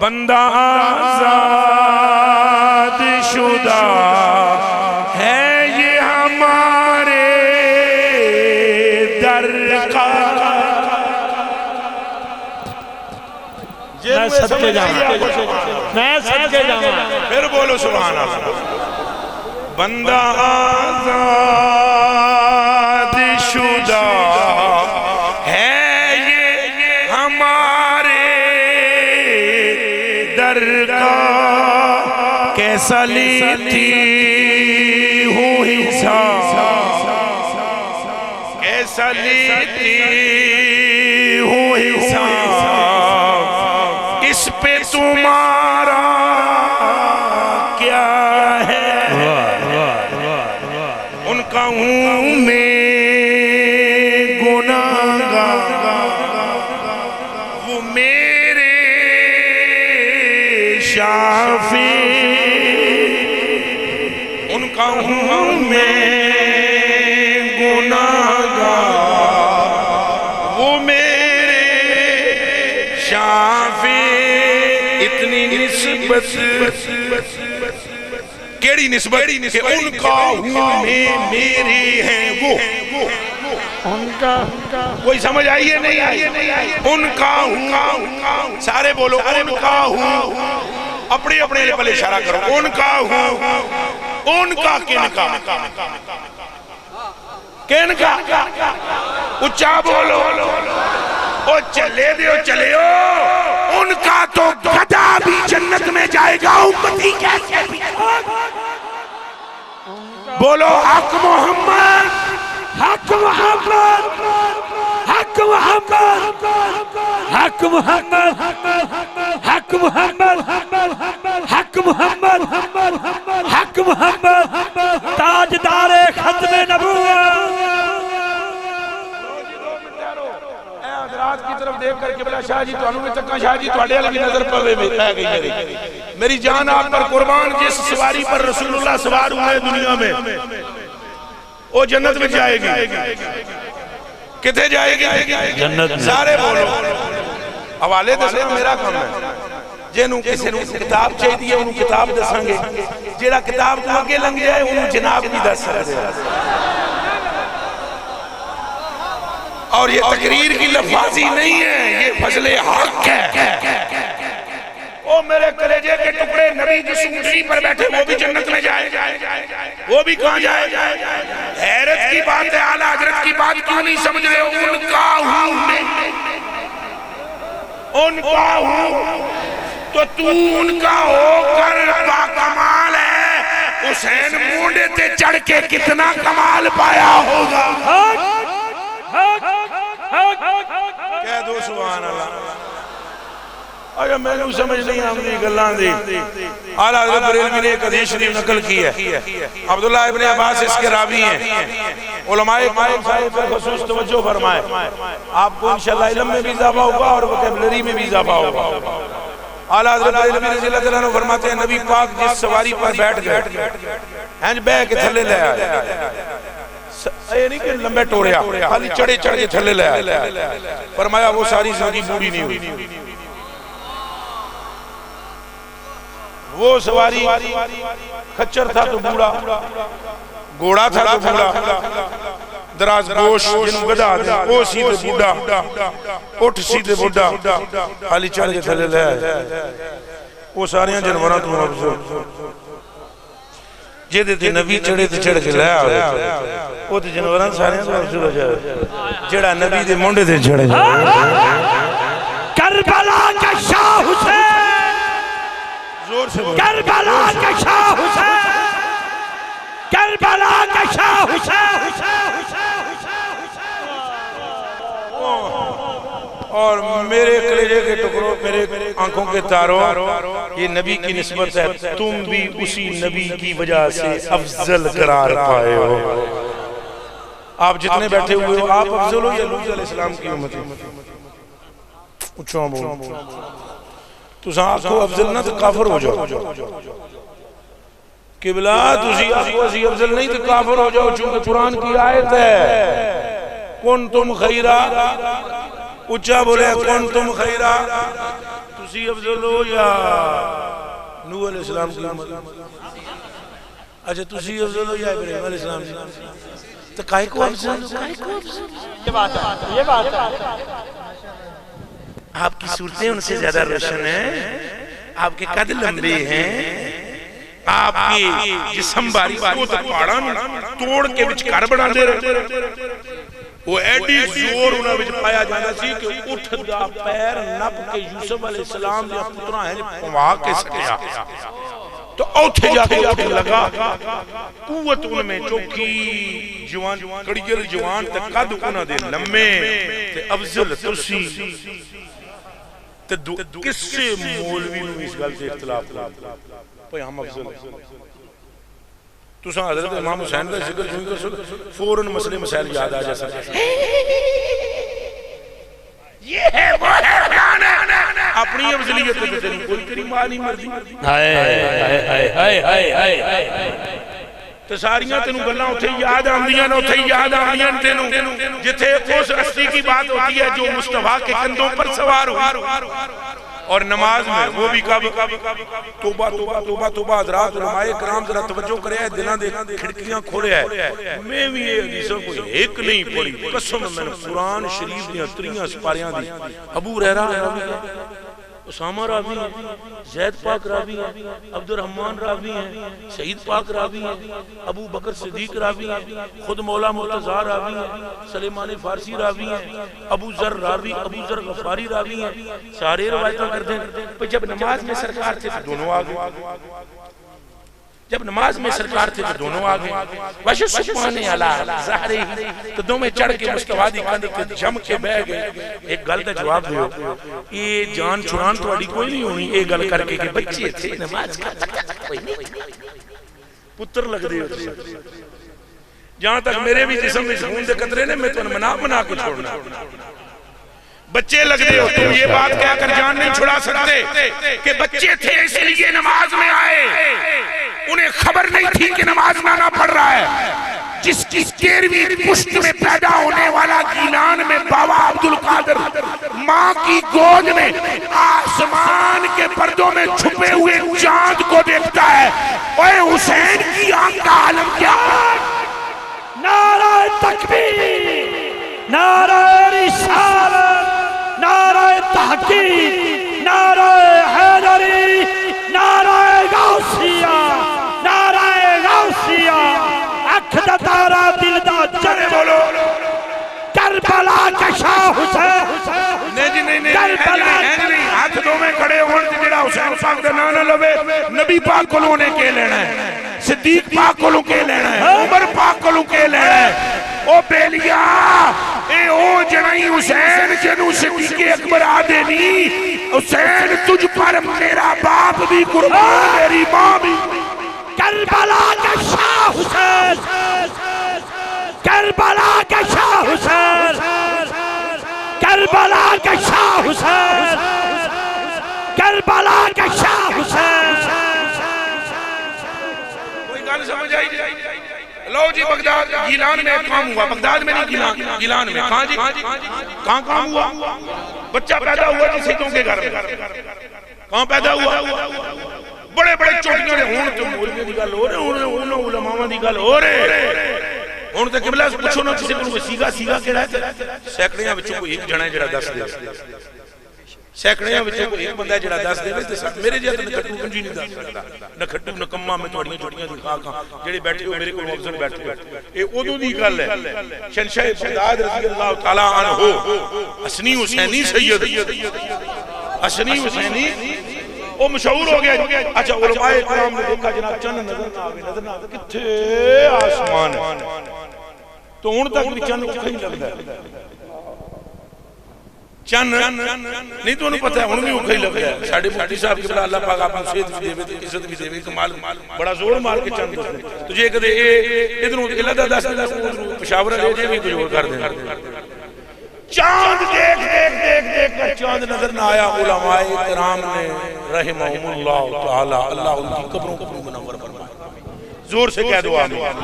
بندہ آزاد شدہ ہے یہ ہمارے در کا. میں صدقے جاؤں پھر بولو سبحان اللہ. بندہ آزاد شدہ ہے یہ ہمارے در کا. کیسا لیتی ہوں حساب, کیسا لیتی ہوں حساب, اس پہ تمہارا کیا ہے. ان کا ہوں میں گناہگار, وہ میرے شافی. ان کا ہوں میں گناہگار, وہ میرے شافی. اتنی نسبت کیڑی نسبت کہ ان کا ہوں میں میرے ہیں وہ. کوئی سمجھ آئیے نہیں آئی؟ ان کا ہوں, سارے بولو ان کا ہوں. اپنے اپنے پہلے اشارہ کرو. ان کا ہوں, ان کا کن کا, کن کا اچھا بولو. او چلے دیو چلے ہو. ان کا تو گدھا بھی جنت میں جائے گا, امتی کیسے بھی. بولو حق محمد, حق محمد, حق محمد, حق محمد, حق محمد, حق محمد, حق محمد, تاجدار ختم نبوت. حضرات کی طرف دیکھ کر قبلہ شاہ جی تو انہوں چکا شاہ جی تو اڈیل کی نظر پہ گئی میری جان آپ پر قربان. جس سواری پر رسول اللہ سوار ہوئے دنیا میں وہ جنت میں جائے گی. کتے جائے گی؟ جنت میں. سارے بولو حوالے دسے میرا کام ہے. جنہوں کسی نے کتاب چاہی دی ہے انہوں کتاب دسیں گے. جیڑا کتاب تو آگے لنگ جائے انہوں جناب بھی دس سکتے ہیں. اور یہ تقریر کی لفاظی نہیں ہے, یہ فضل حق ہے. او میرے کلیجے کے ٹکڑے, نبی جس اونٹنی پر بیٹھے وہ بھی جنت میں جائے, وہ بھی کہاں جائے. حیرت کی بات ہے, اعلیٰ حضرت کی بات کیوں نہیں سمجھ رہے. ان کا ہوں میں, ان کا ہوں تو تو ان کا ہو کر با کمال ہے. حسین مونڈے تے چڑھ کے کتنا کمال پایا ہوگا. کہہ دو سبحان اللہ. اگر میں نے سمجھ نہیں آمدی گلان دی. اعلیٰ حضرت بریلوی نے ایک حدیث شریف نقل کی ہے. عبداللہ ابن عباس اس کے راوی ہیں. علماء کرام صاحب پر خصوص توجہ فرمائے. آپ کو انشاءاللہ علم میں بھی اضافہ ہوگا اور وکیبلری میں بھی اضافہ ہوگا. اعلیٰ حضرت بریلوی رضی اللہ تعالیٰ عنہ فرماتے ہیں نبی پاک جس سواری پر بیٹھ گئے ہنج بے کے تھلے لے آئے. یہ نہیں کہ لمبے ٹوریا, خالی چڑھے چڑھ کے تھلے لے آئے. فرمایا وہ ساری زندگی بوڑھی نہیں ہوئی. وہ سواری کھچر تھا تو بوڑھا, گھوڑا تھا تو بوڑھا, دراز گوش جنہوں گدھا دے وہ سیدھے بوڑھا, اٹھ سیدھے بوڑھا, خالی چڑھ کے تھلے لے آئے. وہ ساریاں جنوران تو افضل جیدے تے نبی چڑھے تے چڑھ کے لے آئے. وہ تے جنوران ساریاں تو افضل ہو جائے. جڑا نبی دے مونڈے تے چڑھے جائے. کربلا کا شاہ حسین, کربلا کا شاہ حسین, کربلا کا شاہ حسین. اور میرے کلیجے کے ٹکڑوں, میرے آنکھوں کے تاروں, یہ نبی کی نسبت ہے. تم بھی اسی نبی کی وجہ سے افضل قرار پائے ہو. آپ جتنے بیٹھے ہوئے ہو آپ افضل ہو یا لوط علیہ السلام کی امت. اچھا بول تو آپ کو افضل نہ تو کافر ہو جاؤ. قبلہ تسی آپ کو افضل نہیں تو کافر ہو جاؤ. چونکہ قرآن کی آیت ہے کن تم خیرہ, اچھا بولے کن تم خیرہ. تسی افضل ہو یا نوح علیہ السلام کی امت؟ اچھا تسی افضل ہو یا ابراہیم علیہ السلام کی؟ تو کائے کو افضل ہو؟ یہ بات ہے آپ کی صورتیں ان سے زیادہ روشن ہیں، آپ کے قد لمبے ہیں، آپ کی جسم باری تو پاڑا توڑ کے وچ گھر بنا دے رہے، وہ ایڈی زور انہاں وچ پایا جانا سی کہ اٹھ دا پیر نپ کے یوسف علیہ السلام دے پتراں ہیں پوا کے سکیا تو اوتھے جا کے اٹھ لگا، قوت ان میں چوکی جوان کڑیل جوان تے قد انہاں دے لمبے تے افضل تسی کس سے مولوی نو اس گل سے اختلاف پہ ہم افضل تساں حضرت امام حسین کا ذکر کیوں کر سکتے فوراً مسئلے مسائل یاد آ جا سکتے یہ ہے وہ ہے اپنی افضلیت کو تیری کوئی تیری ماں نہیں مرضی تو ساریاں تینوں گلاں اتھے یاد آندیاں نہ اتھے یاد آندیاں تینوں جتھے اس رستی کی بات ہوتی ہے جو مصطفیٰ کے کندھوں پر سوار ہو اور نماز میں وہ بھی کب توبہ توبہ توبہ توبہ حضرات علماء کرام ذرا توجہ کرے ہیں دنہ دے کھڑکیاں کھولے ہیں میں بھی یہ حدیثوں کو ایک نہیں پڑھی قسم میں نے قرآن شریف دیاں تریاں سپاریاں دی ابو ہریرہ راوی ہے اسامہ راوی ہیں زید پاک راوی ہیں عبد الرحمن راوی ہیں سعید پاک راوی ہیں ابو بکر صدیق راوی ہیں خود مولا مرتضیٰ راوی ہیں سلیمان فارسی راوی ہیں ابو ذر راوی ابو ذر غفاری راوی ہیں سارے روایتوں کرتے ہیں پھر جب نماز میں سرکار تھے تو دونوں آگے جب نماز میں سرکار تھے تو دونوں آگے وَشُ سُبْحَانِ عَلَىٰ ظَہْرِهِ تو دو میں چڑھ کے مصطفیٰ دی کندھ کے جم کے بہ گئے ایک گل تے جواب دیو یہ جان چھڑان تو اڑی کوئی نہیں ہونی ایک گل کر کے کہ بچے تھے نماز کا کوئی نہیں پتر لگ دے ہوتے جہاں تک میرے بھی جسم میں خون دے قطرے نے میں تو منا کے چھوڑنا بچے لگ دے ہو تم یہ بات کہہ کر جان نہیں چھڑا سکتے کہ بچے تھے اس لیے نماز میں آئے انہیں خبر نہیں تھی کہ نماز میں آنا پڑ رہا ہے جس کی 13ویں پشت میں پیدا ہونے والا گیلان میں بابا عبدالقادر ماں کی گود میں آسمان کے پردوں میں چھپے ہوئے چاند کو دیکھتا ہے اوے حسین کی آنکھ کا عالم کیا نعرہ تکبیر نعرہ رسالت نعرہ تحقیق نعرہ حیدری نعرہ غوثیہ نعرہ غوثیہ اکھ دا تارا دل دا جنے بولو کربلا کا شاہ حسین نہیں ہاتھ دو میں کھڑے ہون تے جڑا حسین پاک دا نام نہ لوے نبی پاک کولوں نے کے لینا ہے صدیق پاک کولوں کے لینا ہے عمر پاک کولوں کے لینا ہے او بیلیا اے او جنائی حسین جنو صدیق اکبر آدھے نہیں حسین تجھ پر میرا باپ بھی قربان میری ماں بھی کربلا کا شاہ حسین کربلا کا شاہ حسین کربلا کا شاہ حسین کربلا کا شاہ حسین کوئی گل سمجھ آئی لو جی بغداد گیلان میں کام ہوا بغداد میں نہیں گیلان میں کہاں جی کہاں کام ہوا بچہ پیدا ہوا جی سیدوں کے گھر میں کہاں پیدا ہوا بڑے بڑے چوٹیاں نے ہون تو مولوی دی گل ہو رہے ہون علماء دی گل ہو رہے ہون تے قبلہ پوچھو نا کسی کو سیگا کہڑا ہے سینکڑیاں وچوں کوئی ایک جنا ہے جڑا دس دے سینکڑیاں وچوں کوئی ایک بندہ جڑا دس دے تے میرے جیسا نکھٹو کنجی نہیں دس سکدا نہ کھٹو نہ کما میں تھوڑیاں چھوٹیاں دی خاکاں جڑے بیٹھے ہو میرے کول افسر بیٹھے اے اودوں دی گل ہے شہنشاہ بغداد رضی اللہ تعالی عنہ حسنی حسینی سید حسنی حسینی وہ مشہور ہو گیا اچھا علماء کرام نے دیکھا جناب چند نظر نہ آوے کتھے آسمان تو ہن تک بھی چند کہیں لگدا ہے چند نہیں تو انہوں پتہ ہے انہوں بھی اوکھا ہی لگ گیا ہے ساڑھے مفتی صاحب کی بلا اللہ پاک آپ نے صحت بھی دے بھی عزت بھی دے بھی کمال بڑا زور مار کے چند دے تجھے کہتے ادھروں اللہ دا دس دے پشاورہ لے جے بھی کچھ اور کر دیں چاند دیکھ کر چاند نظر نہ آیا علماء کرام نے رحمہم اللہ تعالی اللہ ان کی قبروں کو منور فرمائے زور سے کہہ دو آمین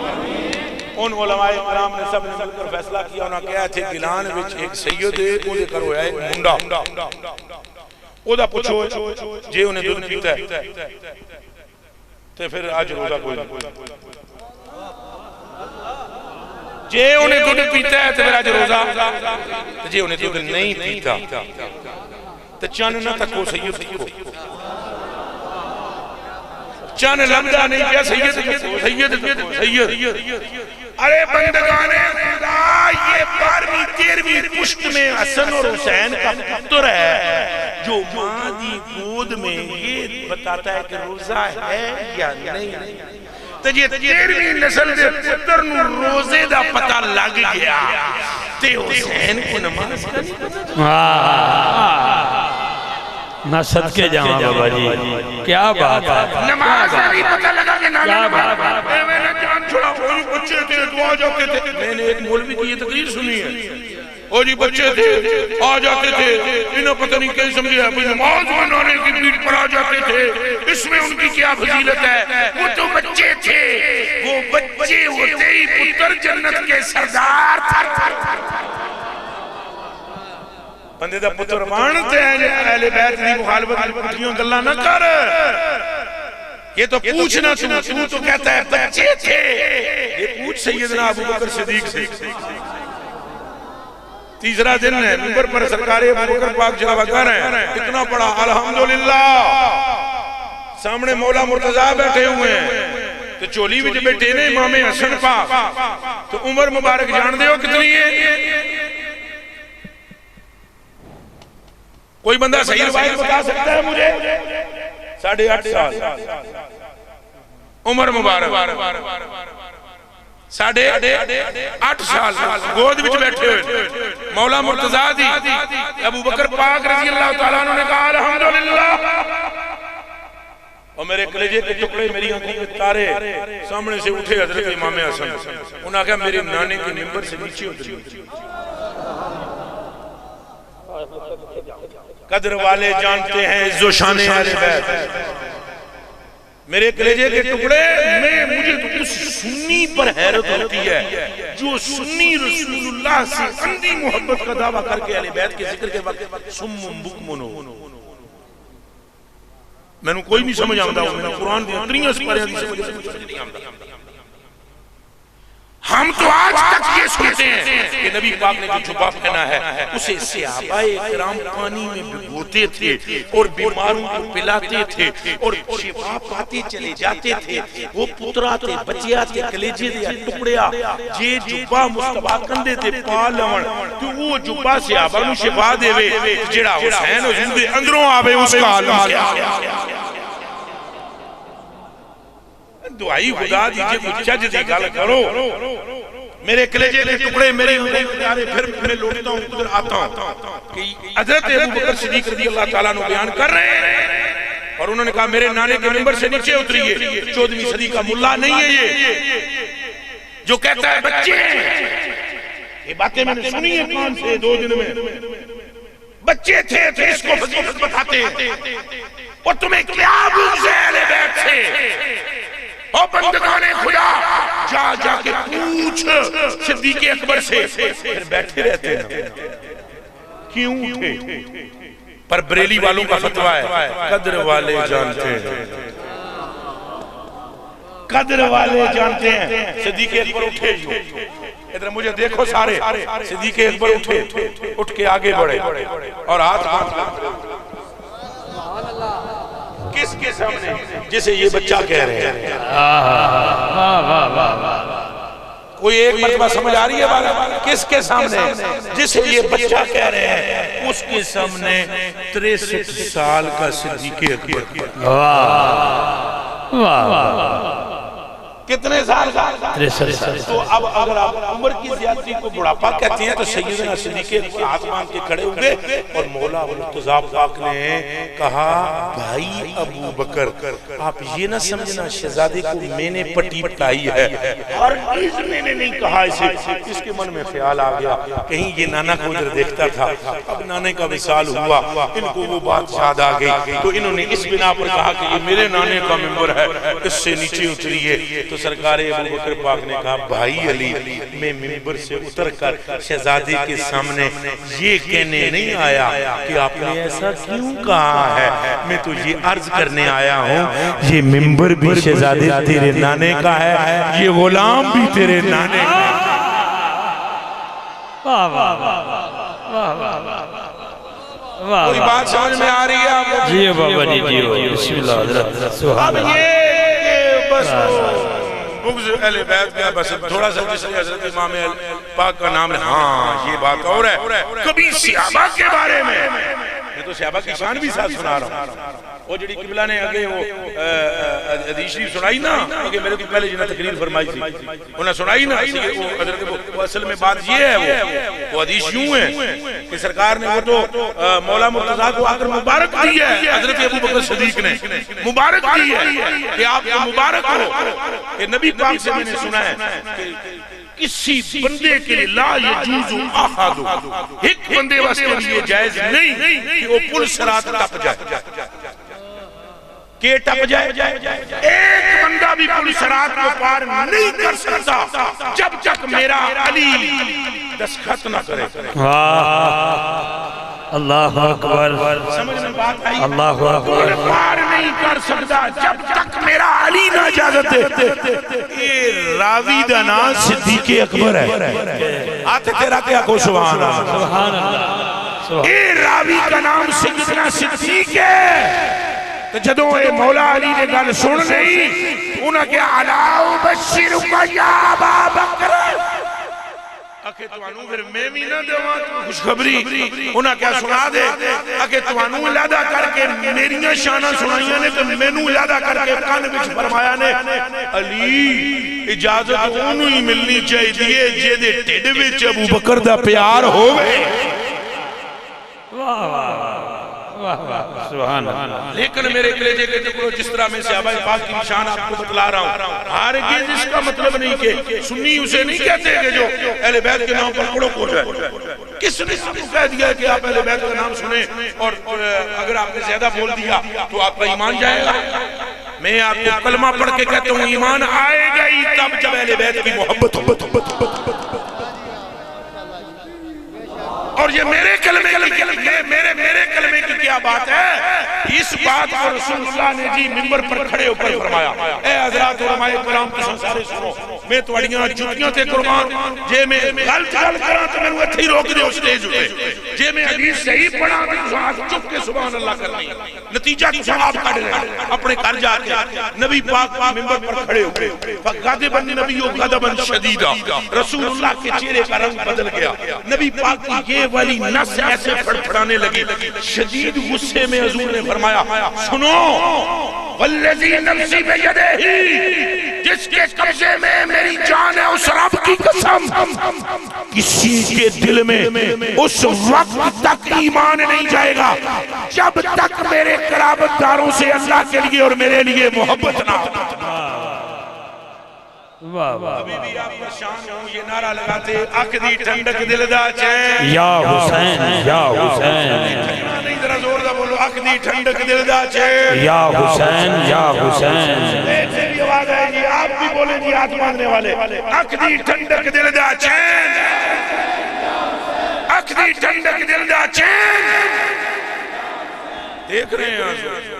ان علماء کرام نے سب نے مل کر فیصلہ کیا انہاں کہا تھے گیلان وچ ایک سید ہے وہ لے کر ہویا ایک منڈا او دا پوچھو جے انہیں دودھ پیتا ہے تو پھر آج روزہ کوئی نہیں، جے انہیں دودھ پیتا ہے تو پھر آج روزہ، جے انہیں دودھ نہیں پیتا تو چاند نہ تکو سید تکو، چاند لمدہ نہیں کیا سید ارے بندگان خدا، یہ 12ویں 13ویں پشت میں حسن اور حسین کا پتر ہے جو ماں دی گود میں یہ بتاتا ہے کہ روزہ ہے یا نہیں، تو یہ 13ویں نسل دے پتر نو روزے دا پتہ لگ گیا تے حسین کو نماز کا نہیں پتہ، نہ صدقے جاؤں بابا جی، کیا بات ہے، نماز نہیں پتہ لگا کہ نانا نماز، میں نے جان چھوڑا وہ بچے تھے دعا جاتے تھے، میں نے ایک مولوی کی یہ تقریر سنی ہے، وہ جی بچے تھے آ جاتے تھے، انہیں پتہ نہیں کہیں سمجھے اپنی نماز بنانے کی پیٹ پر آ جاتے تھے، اس میں ان کی کیا فضیلت ہے، وہ تو بچے تھے، وہ بچے ہوتے ہی پتر جنت کے سردار تھے، بندے دا پتر مانتے ہیں اہل بیت دی مخالفت پتریوں گلہ نہ کر، یہ تو پوچھنا تو کہتا ہے بچے تھے، یہ پوچھ سیدنا ابو بکر صدیق سے، تیسرا دن ہے منبر پر سرکار ابو بکر پاک جلوہ گر ہیں، اتنا پڑا الحمدللہ، سامنے مولا مرتضیٰ بیٹھے ہوئے ہیں، تو چولی بھی بیٹھے نے امام حسن پاک، تو عمر مبارک جان دے ہو کتنی ہے؟ کوئی بندہ صحیح روایت بتا سکتا ہے مجھے؟ 8.5 سال عمر مبارک 8.5 سال گود بچ بیٹھے ہوئے مولا مرتضیٰ دی، ابو بکر پاک رضی اللہ تعالیٰ عنہ نے کہا الحمدللہ، اور میرے کلیجے کے ٹکڑے میری آنکھوں کے تارے سامنے سے اٹھے حضرت امام حسن، انہوں نے کہا میرے نانے کے ممبر سے نیچے اتری، قدر والے جانتے ہیں عز و شان اہل بیت، میرے کلیجے کے ٹکڑے میں مجھے تو اس سنی پر حیرت ہوتی ہے جو سنی رسول اللہ سے اندھی محبت کا دعویٰ کر کے اہل بیت کے ذکر کے وقت سمم بکمن ہو، میں نے کوئی نہیں سمجھ آمدہ ہوں، میں نے قرآن دیا تریاں سپارے حدیث مجھے سمجھ نہیں آمدہ، ہم تو آج تک یہ سنتے ہیں کہ نبی پاک نے جو جبہ پہنا ہے اسے صحابہ اکرام پانی میں بھگوتے تھے اور بیماروں کو پلاتے تھے اور شفا پاتے چلے جاتے تھے، وہ پترا تھے بچیا تھے کلیجے دیا ٹکڑیا جے جبہ مصطفیٰ کندے تھے پالون، تو وہ جبہ صحابہ نو شفا دے وے جڑا حسین حضور دے اندروں آوے اس کا عالم کیا، دعائی خدا دیجئے کچھ چج دی گل کرو، میرے کلیجے کے ٹکڑے میرے پیارے، پھر میں لوٹتا ہوں ادھر آتا ہوں کہ حضرت ابو بکر صدیق رضی اللہ تعالیٰ عنہ بیان کر رہے ہیں، اور انہوں نے کہا میرے نانے کے ممبر سے نیچے اتریے، 14ویں صدی کا ملا نہیں ہے یہ جو کہتا ہے بچے ہیں، یہ باتیں میں نے سنی ہیں کان سے 2 دن میں، بچے تھے تو اس کو فضیلت بتاتے ہیں، اور تمہیں کیا بغض ہے اہل بیت سے، اور بندگان خدا جا جا کے پوچھ صدیق اکبر سے، پھر بیٹھے رہتے ہیں کیوں اٹھے؟ پر بریلی والوں کا فتوہ ہے قدر والے جانتے ہیں، قدر والے جانتے ہیں، صدیق اکبر اٹھے جو ادھر مجھے دیکھو سارے، صدیق اکبر اٹھے اٹھ کے آگے بڑھے اور ہاتھ کس کے سامنے؟ جسے یہ بچہ کہہ رہے ہیں، کوئی ایک مرتبہ سمجھ آ رہی ہے بات؟ کس کے سامنے؟ جسے یہ بچہ کہہ رہے ہیں اس کے سامنے 63 سال کا صدیق اکبر، کتنے سال کا؟ 63 سال۔ تو اب اگر آپ عمر کی زیادتی کو بڑھاپا کہتے ہیں تو سیدنا صدیق اکبر ہاتھ مانگ کے کھڑے ہوئے اور مولا مرتضیٰ پاک نے کہا بھائی ابو بکر آپ یہ نہ سمجھنا شہزادے کو میں نے پٹی پٹائی ہے، اور میں نے نہیں کہا اسے، اس کے من میں خیال آ گیا کہیں یہ نانا کو ادھر دیکھتا تھا، اب نانے کا وصال ہوا، ان کو وہ بات یاد آ گئی تو انہوں نے اس بنا پر کہا کہ یہ میرے نانے کا ممبر ہے، اس سے نیچے اتریے، تو تو سرکار ابو بکر پاک نے کہا بھائی علی میں ممبر سے اتر کر شہزادے کے سامنے یہ کہنے نہیں آیا کہ آپ نے ایسا کیوں کہا ہے، میں تو یہ عرض کرنے آیا ہوں یہ ممبر بھی شہزادے تیرے نانے کا ہے، یہ غلام بھی تیرے نانے کا ہے۔ کوئی بات سمجھ میں آ رہی ہے آپ کو؟ جی بابا جی جی بسم اللہ حضرت اب یہ بس بغض اہل بیت کا بس تھوڑا سا جس لئے حضرت امام پاک کا نام ہے، ہاں یہ بات اور ہے۔ کبھی صحابہ کے بارے میں میں تو صحابہ کی شان بھی ساتھ سنا رہا ہوں، وہ جڑی قبلہ نے آگے وہ حدیث شریف سنائی نا، کہ میرے تو پہلے جنہاں تقریر فرمائی تھی انہاں سنائی نا، وہ اصل میں بات یہ ہے، وہ حدیث یوں ہے کہ سرکار نے وہ تو مولا مرتضیٰ کو آکر مبارک دی ہے، حضرت ابو بکر صدیق نے مبارک دی ہے کہ آپ کو مبارک ہو، کہ نبی پاک سے میں نے سنا ہے کہ کسی بندے کے لئے لا یجوز احد، ایک بندے واسطے لیے جائز نہیں کہ وہ پل صراط ٹپ جائے، کہ ٹپ جائے، ایک بندہ بھی پل صراط کو پار نہیں کر سکتا جب تک میرا علی دستخط نہ کرے۔ اللہ اکبر، سمجھ میں بات آئی؟ اللہ اکبر، پار نہیں کر سکتا جب تک میرا علی نہ اجازت دے۔ یہ راوی دا نام صدیق اکبر ہے، آتے تیرا کیا کو سبحان اللہ، سبحان اللہ، یہ راوی کا نام سیدنا صدیق ہے۔ تو جدوں اے مولا علی نے گل سن نہیں انہاں کیا علاؤ بشرک یا ابا بکر، اکھے توانوں پھر میں بھی نہ دیواں خوشخبری، انہاں کیا سنا دے، اکھے توانوں علادہ کر کے میریاں شانہ سنائیاں نے تو میں نوں علادہ کر کے کان وچ فرمایا نے علی اجازت انہوں ہی ملنی چاہیے جے دے ٹھڈ وچ ابو بکر دا پیار ہوئے۔ سبحان اللہ، لیکن میرے کلیجے کے ٹکڑوں جس طرح میں صحابہ پاک کی نشان آپ کو بتلا رہا ہوں، ہرگز اس کا مطلب نہیں کہ سنی اسے نہیں کہتے کہ جو اہل بیت کے نام پر کڑک ہو جائے۔ کس نے آپ کو کہہ دیا کہ آپ اہل بیت کا نام سنیں اور اگر آپ نے زیادہ بول دیا تو آپ کا ایمان جائے گا؟ میں آپ کو کلمہ پڑھ کے کہتا ہوں ایمان آئے گا ہی تب جب اہل بیت کی محبت ہو۔ اور یہ میرے کلمے کی کیا بات ہے؟ اس بات کو رسول اللہ نے جی منبر پر کھڑے ہو کر فرمایا، اے حضرات علماء کرام کو سارے سنو، میں تواڈیاں جتیاں تے قربان، جے میں غلط گل کراں تو مینوں ایتھے ہی روک دیو سٹیج تے، جے میں حدیث صحیح پڑھاں تو ساتھ چپ کے سبحان اللہ کرنی، نتیجہ تو آپ کڈ لیں اپنے گھر جا کے۔ نبی پاک منبر پر کھڑے ہو گئے، فغضب النبی غضبا شدیدا، رسول اللہ کے چہرے کا رنگ بدل گیا، نبی پاک کی یہ والی نس ایسے پھڑپھڑانے لگی، شدید غصے میں حضور نے فرمایا سنو، والذی نفسی بیدہ جس کے قبضے میں میری جان ہے اس رب کی قسم، کسی کے دل میں اس وقت تک ایمان نہیں جائے گا جب تک میرے قرابت داروں سے اللہ کے لیے اور میرے لیے محبت نہ ہو۔ ابھی بھی آپ کا شان ہوں یہ نعرہ لگاتے، اکھ دی ٹھنڈک دل دا چین، یا حسین یا حسین، نہیں ذرا زور دا بولو، اکھ دی ٹھنڈک دل دا چین، یا حسین یا حسین، ایسے بھی آواز آئے گی، آپ بھی بولیں جی ہاتھ باندھنے والے، اکھ دی ٹھنڈک دل دا چین، اکھ دی ٹھنڈک دل دا چین۔ دیکھ رہے ہیں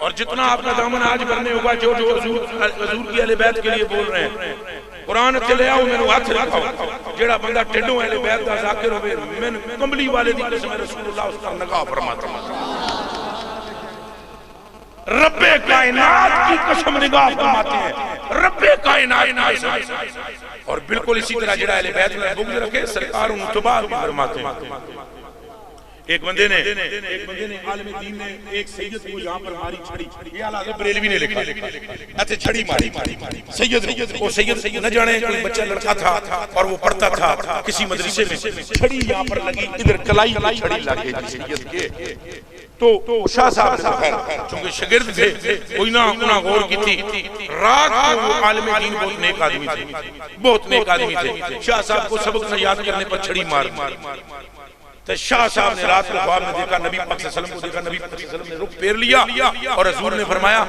اور جتنا آپ کا دامن آج بھرنے ہوگا جو حضور کی اہل بیت کے لیے بول رہے ہیں، قرآن چلے آؤ میں ہاتھ رکھاؤ، جیڑا بندہ ٹھڈوں اہل بیت دا ذاکر ہوئے، میں کمبلی والے دی قسم رسول اللہ اس کا نگاہ فرماتا ہوں، رب کائنات کی قسم نگاہ فرماتے ہیں، رب کائنات کی قسم، اور بالکل اسی طرح جیڑا اہل بیت میں بغض رکھے سرکار ان تباہ بھی فرماتے ہیں۔ ایک بندے نے عالم دین نے ایک سید کو یہاں پر ماری چھڑی، یہ اعلیٰ حضرت بریلوی نے لکھا، اچھے چھڑی ماری سید، وہ سید نہ جانے کوئی بچہ لڑکا تھا اور وہ پڑھتا تھا کسی مدرسے میں، چھڑی یہاں پر لگی، ادھر کلائی چھڑی لگی سید کے، تو شاہ صاحب نے بخیر چونکہ شگرد تھے کوئی نہ انہاں غور کی تھی، رات کو وہ عالم دین بہت نیک آدمی تھے، بہت نیک آدمی تھے، شاہ صاحب کو سبق نہ یاد کرنے پر چھڑی مار، تو شاہ صاحب نے رات کو خواب میں دیکھا نبی پاک صلی اللہ علیہ وسلم کو دیکھا، نبی پاک صلی اللہ علیہ وسلم نے رخ پھیر لیا اور حضور نے فرمایا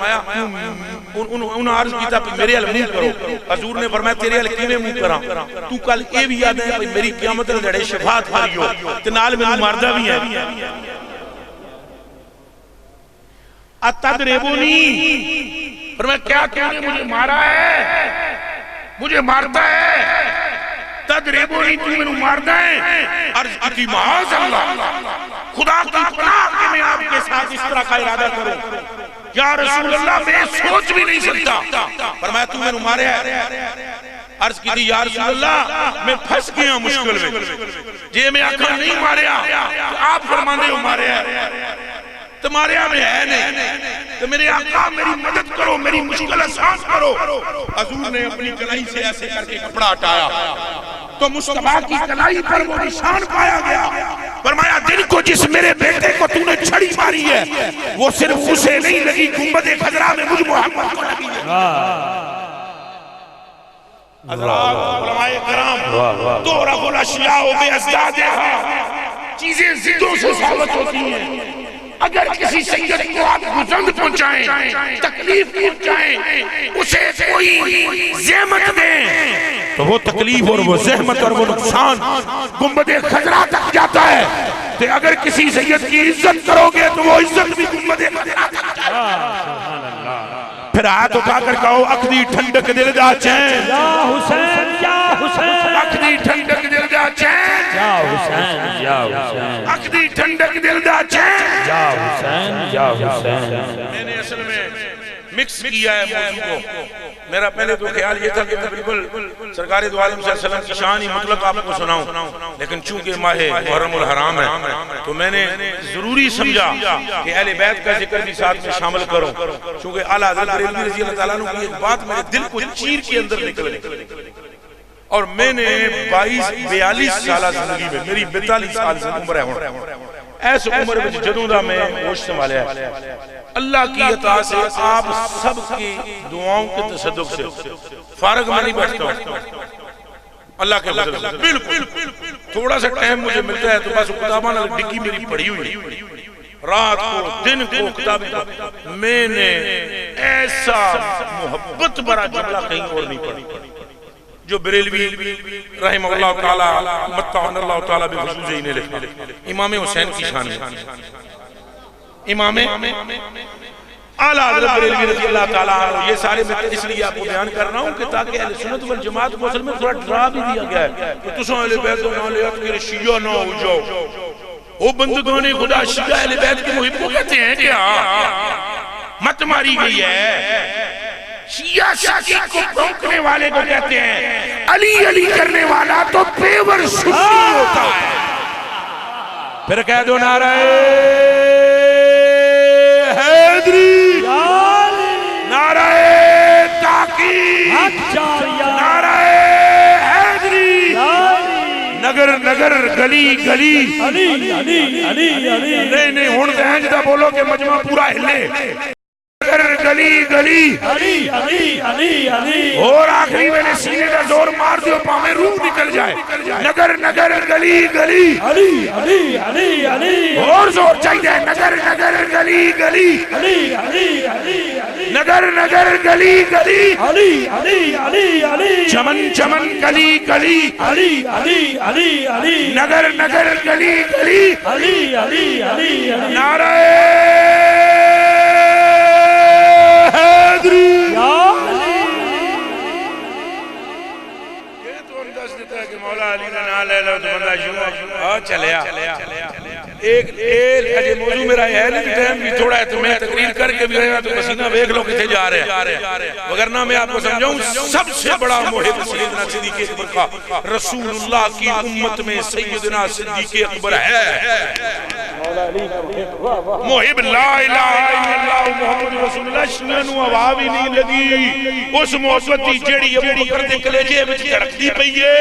انہوں عرض کی تھا میرے حل منہ کرو، حضور نے فرمایا تیرے حل کیویں منہ کراں، تو کل اے بھی یاد ہے میری قیامت دے لڑے شفاعت کری ہو تے نال مینوں ماردا بھی ہے۔ اتدربونی، فرمایا کیا تو نے مجھے مارا ہے، مجھے مارتا ہے، تدریبونی تو میں مارنا ہے۔ عرض کی معاذ اللہ، خدا کی پناہ کہ میں آپ کے ساتھ اس طرح کا ارادہ کروں، یا رسول اللہ میں سوچ بھی نہیں سکتا۔ فرمایا تو میں مارے ہے۔ عرض کی تھی یا رسول اللہ میں پھنس گیا مشکل میں، جے میں آخر نہیں مارے تو آپ فرمانے ہو مارے ہے، تمہارے ہاں میں ہے نہیں، تو میرے آقا میری مدد کرو، میری مشکل آسان کرو۔ حضور نے اپنی کلائی سے ایسے کر کے کپڑا ہٹایا تو مصطفیٰ کی کلائی پر وہ نشان پایا گیا۔ فرمایا جن کو جس میرے بیٹے کو تو نے چھڑی ماری ہے وہ صرف اسے نہیں لگی، گنبد خضرا میں مجھ محمد کو لگی ہے۔ حضرات علماء کرام، تعرف الاشیاء بازدادها، چیزیں ضدوں سے ثابت ہوتی ہیں۔ اگر کسی سید کو آپ گزند پہنچائیں، تکلیف پہنچائیں، اسے کوئی زحمت دیں تو وہ تکلیف اور وہ زحمت اور وہ نقصان گنبد خضرا تک جاتا ہے، تو اگر کسی سید کی عزت کرو گے تو وہ عزت بھی گنبد خضرا تک جاتا ہے۔ پھر ہاتھ اٹھا کر کہو اکھدی ٹھنڈک دل دا چین، یا حسین یا حسین، اکھدی ٹھنڈک دل دا چین، یا حسین یا حسین، اکھدی ٹھنڈک دل دا چین، یا حسین یا حسین۔ میں نے اصل میں مکس کیا ہے موضوع کو، میرا پہلے تو خیال یہ تھا کہ میں بالکل سرکار دو عالم صلی اللہ علیہ وسلم کی شان ہی مطلق آپ کو سناؤں، لیکن چونکہ ماہ محرم الحرام ہے تو میں نے ضروری سمجھا کہ اہل بیت کا ذکر بھی ساتھ میں شامل کروں، چونکہ اعلیٰ حضرت بریلوی رضی اللہ تعالیٰ عنہ کی ایک بات میرے دل کو چیر کے اندر نکل گئی، اور میں نے 42 سالہ زندگی میں، میری 42 سال سے عمر ہے، ایسے عمر میں جدوں دا میں ہوش سنبھالیا ہے، اللہ کی عطا سے آپ سب کی دعاؤں کے تصدق سے فارغ میں نہیں بیٹھتا ہوں، اللہ کے فضل سے بالکل تھوڑا سا ٹائم مجھے ملتا ہے تو بس کتاباں ڈگی میری پڑھی ہوئی، رات کو دن کو کتابیں، میں نے ایسا محبت برا جملہ کہیں اور نہیں پڑھی جو بریلوی رحمہ اللہ تعالی متعن اللہ تعالی بخصوص ہی نے لکھا۔ امام حسین کی شان ہے، امام اعلیٰ حضرت بریلوی رضی اللہ تعالیٰ عنہ، یہ سارے میں اس لیے آپ کو بیان کر رہا ہوں کہ تاکہ اہل سنت والجماعت کو اصل میں تھوڑا ڈرا بھی دیا گیا ہے کہ تساں اہل بیت و نالیات کے شیعہ نہ ہو جاؤ، وہ بندگان خدا شیعہ اہل بیت کے محب کو کہتے ہیں کیا؟ مت ماری گئی ہے، شیعہ شاکی کو پھونکنے والے کو کہتے ہیں، علی علی کرنے والا تو پیور سنی ہوتا ہے۔ پھر کہہ دو نعرہ حیدری، نعرہ تحقیق، نعرہ حیدری، نگر نگر گلی گلی، نہیں ہون دے ہیں جدہ بولو کہ مجمع پورا ہلے، نگر گلی گلی، اور آخری میں نے سینے کا زور مار دیو پاہمیں روح نکل جائے، نگر نگر گلی گلی، اور زور چاہیے، نگر نگر گلی گلی، نگر نگر گلی گلی، چمن چمن گلی گلی، نگر نگر گلی گلی، نعرہ حیدری، یہ تو انداز دیتا ہے کہ مولا علی کا نام لے لو تو بندہ یوں چلیا۔ ایک اجے موضوع میرا ہے نہیں، ٹائم بھی تھوڑا ہے تو میں تقریر کر کے بھی رہا تو پسینہ دیکھ لو کتے جا رہے ہیں، وگرنہ میں آپ کو سمجھاؤں سب سے بڑا محب سیدنا صدیق اکبر کا رسول اللہ کی امت میں سیدنا صدیق اکبر ہے، محب لا الہ الا اللہ محمد رسول اللہ، شنو آواز ہی نہیں لگی اس محبت دی جیڑی ابو بکر دے کلیجے وچ دھڑکدی پئی ہے۔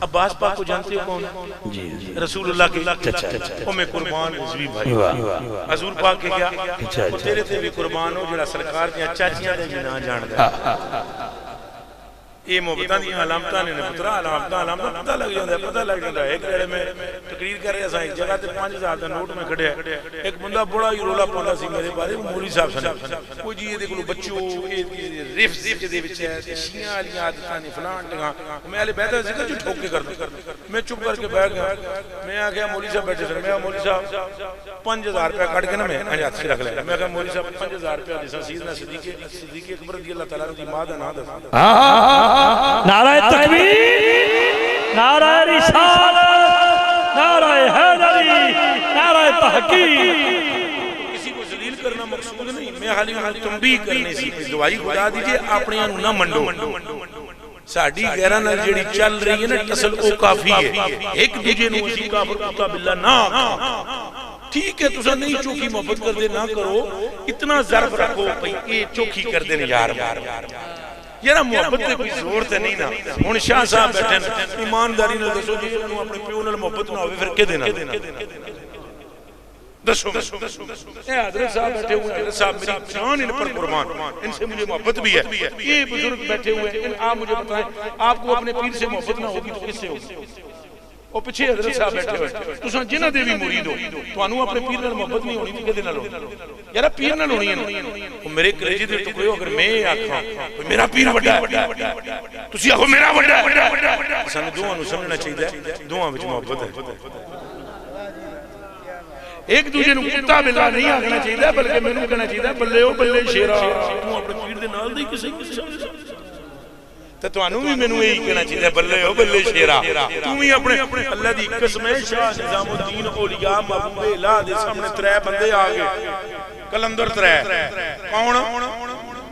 عباس پاک کو جانتے ہو کون ہے؟ جی رسول اللہ کے ام قربان رضوی بھائی حضور پاک کے کیا وہ تیرے تے بھی قربان ہو جڑا سرکار دیا چاچیاں دے بھی نہ جان دے یہ محبتان دی علامتان نے پترا علامتان پتہ لگ جاندہ ہے پتہ لگ جاندہ ہے ایک ریڑے میں تقریر کر رہے ہیں ایک جگہ تے 5000 دا نوٹ میں کھڑے ہیں ایک بندہ بڑا ہی رولا پاندہ سی میرے بارے وہ مولوی صاحب سنے وہ جی یہ دیکھو بچوں ریف دے بچے ہیں شیعہ علی عادتانی فلان لگا میں علی بیٹھا ذکر جو ٹھوک کے کر دوں میں چپ کر کے بیٹھ گیا میں آگیا مولوی صاحب بیٹھے سنے میں مولوی صاحب 5000 روپیہ کٹ کے نا میں ہاتھ سے رکھ لیا میں کہا مولوی صاحب 5000 روپیہ جیسا سیدنا صدیق اکبر رضی اللہ تعالیٰ کی ماں دا نہ دے نعرہ تکبیر، نعرہ رسالت، نعرہ حیدری، نعرہ تحقیق۔ کسی کو ذلیل کرنا مقصود نہیں، میں حالی تنبیہ کرنے سی دعائی خدا دیجئے اپنے یہاں نہ منڈو ساڑھی غیران جڑی چل رہی ہے نا ٹسل او کافی ہے ایک دیجئے نو اسی کافر کتا باللہ نہ ٹھیک ہے تسا نہیں چوکی محبت کر دے نہ کرو اتنا ظرف رکھو یہ چوکی کر دے یار یارا محبت تے کوئی زور تے نہیں نا ہن شاہ صاحب بیٹھے ایمانداری نال دسو جی انہوں اپنے پیو نال محبت نہ ہوئے پھر کہ دینا دسو اے حضرت صاحب بیٹھے ہوئے حضرت صاحب میری جان ان پر قربان ان سے مجھے محبت بھی ہے یہ بزرگ بیٹھے ہوئے ہیں آپ مجھے بتائیں آپ کو اپنے پیر سے محبت نہ ہوگی تو کس سے ہوگی اور پچھے حضرت صاحب بیٹھے ہوئے تساں جنہ دے بھی مرید ہو تو انہوں اپنے پیر نال محبت نہیں ہونی تھی کہ دینا لو یارا پیر نال ہونی ہے میرے کلیجے دے ٹکڑے ہو اگر میں آکھاں میرا پیر وڈا ہے تسی آکھو میرا وڈا ہے سانو دوہاں نو سمجھنا چاہیے دوہاں وچ محبت ہے ایک دوسرے نو کتا بلا نہیں آکھنا چاہیے بلکہ مینوں کہنا چاہیے بلے او بلے شیرا تو اپنے پیر دے نال دی کسے تو توانو بھی مینوں یہی کہنا چاہیے بلے او بلے شیرا تم ہی اپنے اللہ دی قسم ہے شاہ نظام الدین اولیاء محبوب الہ دے سامنے 3 بندے آ گئے کلندر 3 کون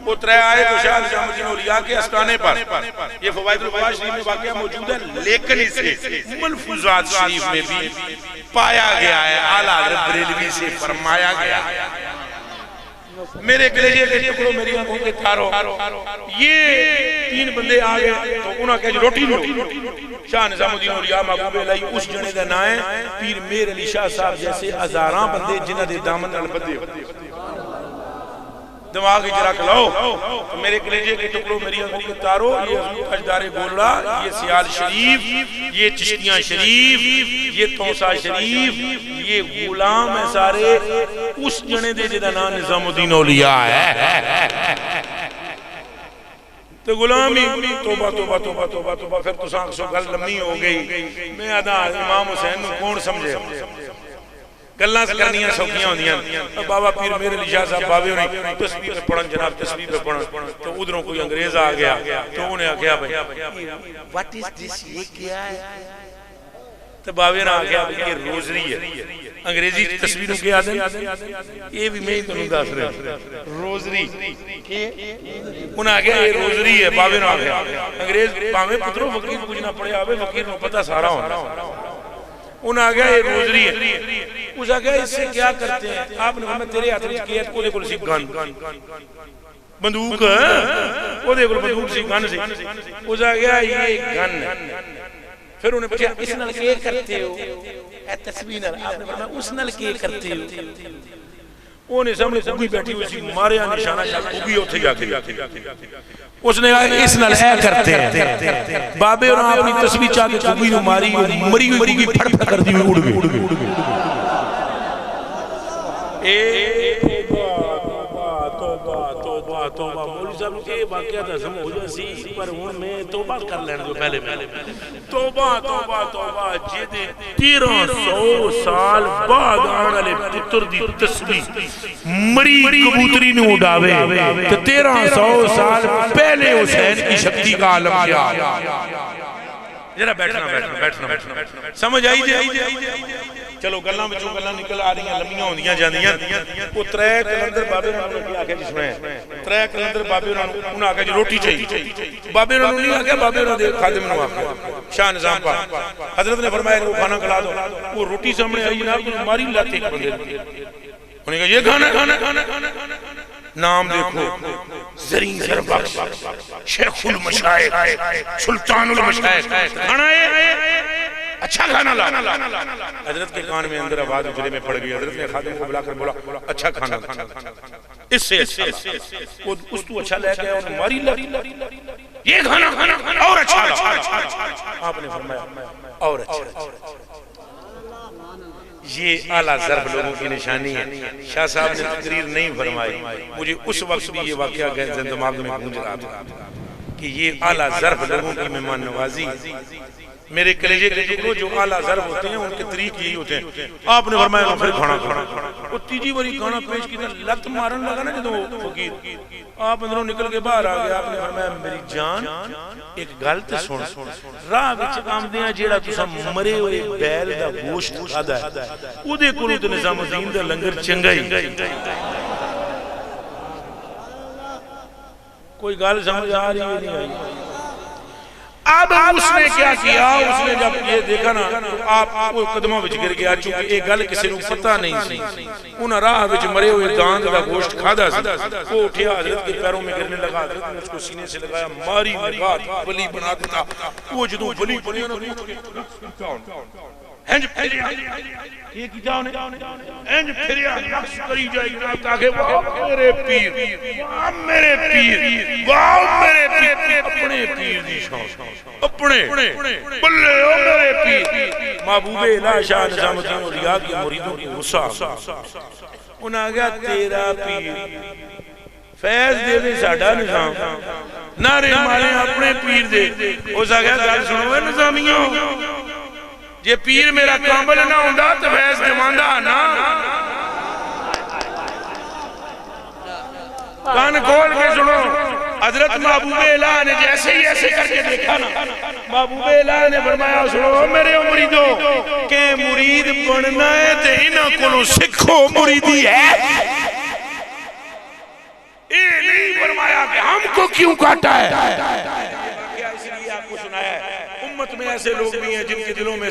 وہ 3 آئے تو شاہ نظام الدین اولیاء کے استانے پر یہ فوائد الفوائد شریف میں واقعہ موجود ہے لیکن اسے ملفوظات شریف میں بھی پایا گیا ہے اعلیٰ حضرت بریلوی سے فرمایا گیا ہے میرے کلیجے کے ٹکڑوں میری آنکھوں کے تارو یہ 3 بندے آگئے تو انہاں کہا روٹی لو شاہ نظام الدین اولیاء محبوب الہی اس جنے دا نائیں پیر میر علی شاہ صاحب جیسے ہزاراں بندے جنہ دے دامن البدے دماغ اجرا کلاؤ میرے کلیجے کے ٹکڑوں میری آنکھوں کے تارو یہ اجدار گولڑا یہ سیال شریف یہ چشتیاں شریف یہ توسا شریف یہ غلام ہے سارے اس جنے دے جدہ نام نظام الدین اولیاء ہے تو غلامی توبہ توبہ توبہ توبہ توبہ پھر تو سانک سو گل لمحی ہو گئی میں ادا امام حسین میں کون سمجھے گلہ کرنیاں سوکیاں ہوندیاں بابا پیر میرے علی شاہ صاحب بابے ہونے تسبیح پہ پڑھن جناب تسبیح پہ پڑھن تو ادھروں کوئی انگریز آ گیا تو انہیں آگیا بھائی what is this یہ کیا ہے تو بابے نے آگیا یہ روزری ہے انگریزی تصویروں کے آدھیں یہ بھی میں ہی تنوں داس رہے روزری انہیں آگیا یہ روزری ہے بابے نے آگیا انگریز باہمیں پتروں فقیر کچھ نہ پڑے آوے فقیر نو پتہ سارا ہونا انہیں آگیا یہ روزری ہے اس آگیا اس سے کیا کرتے ہیں آپ نے فرمایا تیرے ہاتھ میں کیا کو دیکھو سی گن بندوق وہ دیکھو بندوق سی گن سی اس آگیا یہ گن پھر انہیں پوچھا اس نال کیا کرتے ہو اے تصویر آپ نے فرمایا اس نال کیا کرتے ہو انہیں سامنے کوئی بیٹھی ہوئی سی ماریا نشانہ شاہ کوئی ہوتے جا کے اس نے کہا اس نال اے کرتے ہیں بابے اور اپنی تصویر چاہ کے کوئی ماری مری ہوئی کوئی پھڑ پھڑ کر دی ہوئی اڑ گئی توبہ مولی صاحب کے واقعہ تازم ہو جاسی پر ہون میں توبہ کر لینے دو پہلے توبہ جیدے 1300 سال بعد آنا لے پتر دی تصویر مری کبوتری نے اڑاوے تو 1300 سال پہلے حسین کی شکتی کا عالم کیا ذرا بیٹھنا سمجھ آئی چلو گلاں وچوں گلاں نکل آ رہی ہیں لمبیاں ہوندیاں جاندیاں وہ 3 کلندر بابے نے کیا آکھیا جس میں 3 کلندر بابے انہوں آکھیا جی روٹی چاہیے بابے انہوں نہیں آکھیا بابے انہوں دے خادم نے آکھیا شاہ نظام پاک حضرت نے فرمایا وہ کھانا کھلا دو وہ روٹی سامنے آئی جناب ماری لاتے ایک بندے انہوں نے کہا یہ کھانا نام دیکھو زرین زربخش شیخ المشائخ سلطان المشائخ کھانا ہے اچھا کھانا لا. حضرت کے کان میں اندر آواز اجلے میں پڑ گئی. حضرت نے خادم کو بلا کر بولا اچھا کھانا اس سے اس تو اچھا لے گیا اور ماری لگی یہ کھانا اور اچھا لا. آپ نے فرمایا اور اچھا. یہ اعلیٰ ضرب لوگوں کی نشانی ہے. شاہ صاحب نے تقریر نہیں فرمائی, مجھے اس وقت بھی یہ واقعہ دماغ میں گونج رہا تھا کہ یہ اعلیٰ ضرب لوگوں کی مہمان نوازی. میرے کلیجے کے ٹکڑوں جو اعلیٰ ضرب ہوتے ہیں ان کے طریق یہی ہوتے ہیں. آپ نے فرمایا پھر کھانا وہ تیجی بری کھانا پیش کی لت مارن لگا نا جدو فقیر, آپ اندروں نکل کے باہر آ گیا. آپ نے فرمایا میری جان ایک گل تے سن, راہ وچ آمدیاں جیڑا تساں مرے ہوئے بیل دا گوشت کھادا ہے اودے کولوں تے نظام الدین دا لنگر چنگا ہی. کوئی گل سمجھ آ رہی نہیں آئی؟ اب اس نے کیا کیا, اس نے جب یہ دیکھا نا تو آپ وہ قدموں وچ گر گیا. چونکہ یہ گل کسی کو پتہ نہیں سی. انہاں راہ وچ مرے ہوئے داند کا گوشت کھادا سی. وہ اٹھیا حضرت کے پیروں میں گرنے لگا. حضرت نے اس کو سینے سے لگایا, ماری نگاہ ولی بنا دیتا. وہ جدوں ولی بنیا نا انج پھریا یہ کی جاؤ نے انج پھریا نقش کری جائے گا تاکہ واہ میرے پیر, واہ میرے پیر, واہ میرے پیر. اپنے پیر دی شان, اپنے بلے او میرے پیر. محبوب الہ شاہ نظام الدین اولیاء کے مریدوں کی غصہ انہاں آ گیا تیرا پیر فیض دے دے ساڈا نظام نعرے مارے اپنے پیر دے. اس آ گیا گل سنو نظامیوں, یہ پیر میرا کامل نہ ہوندا تو فیض دیواندا نا. کان کھول کے سنو, حضرت محبوب الہ نے جیسے ہی ایسے کر کے دیکھا نا, محبوب الہ نے فرمایا سنو میرے مریدو کہ مرید بننا ہے تے انہاں کولوں سکھو مریدی ہے. یہ نہیں فرمایا کہ ہم کو کیوں کاٹا ہے. کیا اس لیے آپ کو سنایا ہے امت میں ایسے لوگ بھی ہیں جن کے دلوں میں